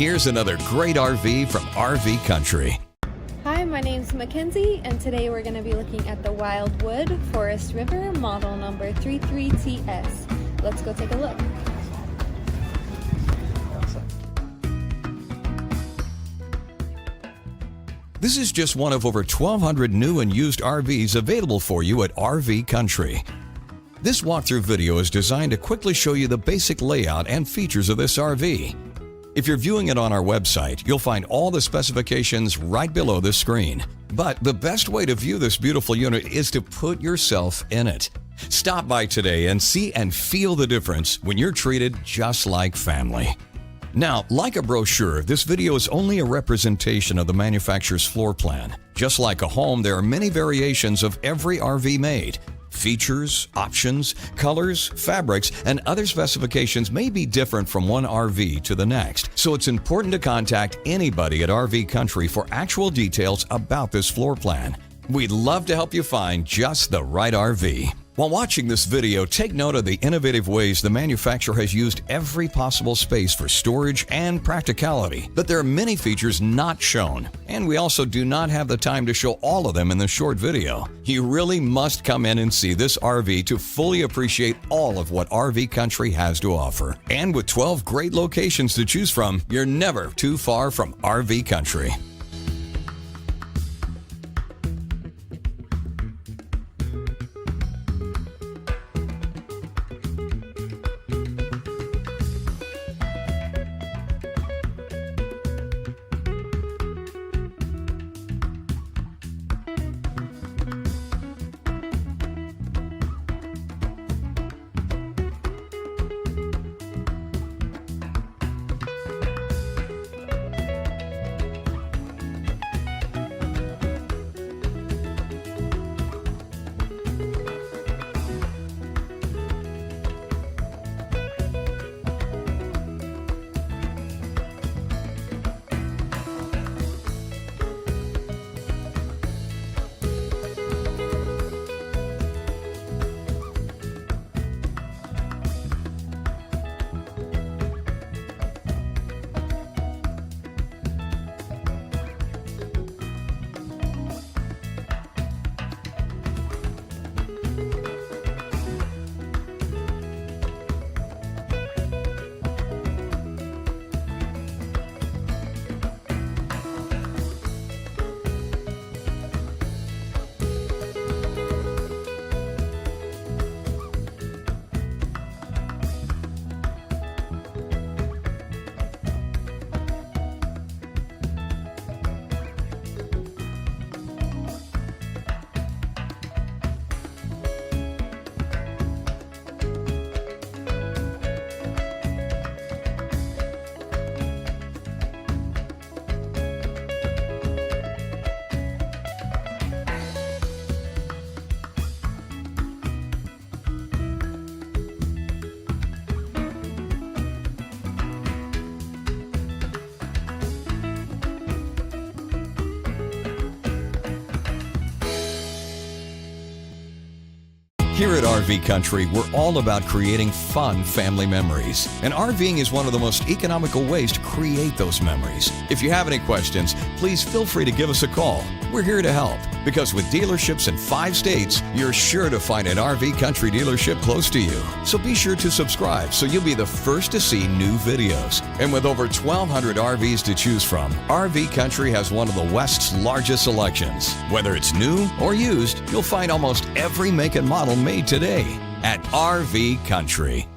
here's another great RV from RV Country. Hi, my name's Mackenzie, and today we're going to be looking at the Wildwood Forest River model number 33TS. Let's go take a look. This is just one of over 1,200 new and used RVs available for you at RV Country. This walkthrough video is designed to quickly show you the basic layout and features of this RV. If you're viewing it on our website, you'll find all the specifications right below the screen. But the best way to view this beautiful unit is to put yourself in it. Stop by today and see and feel the difference when you're treated just like family. Now, like a brochure, this video is only a representation of the manufacturer's floor plan. Just like a home, there are many variations of every RV made. Features, options, colors, fabrics, and other specifications may be different from one RV to the next, so it's important to contact anybody at RV Country for actual details about this floor plan. We'd love to help you find just the right RV. While watching this video, take note of the innovative ways the manufacturer has used every possible space for storage and practicality, but there are many features not shown, and we also do not have the time to show all of them in this short video. You really must come in and see this RV to fully appreciate all of what RV Country has to offer. And with 12 great locations to choose from, you're never too far from RV Country. Here at RV Country, we're all about creating fun family memories. And RVing is one of the most economical ways to create those memories. If you have any questions, please feel free to give us a call. We're here to help, because with dealerships in 5 states, you're sure to find an RV Country dealership close to you. So be sure to subscribe so you'll be the first to see new videos. And with over 1,200 RVs to choose from, RV Country has one of the West's largest selections. Whether it's new or used, you'll find almost every make and model made today at RV Country.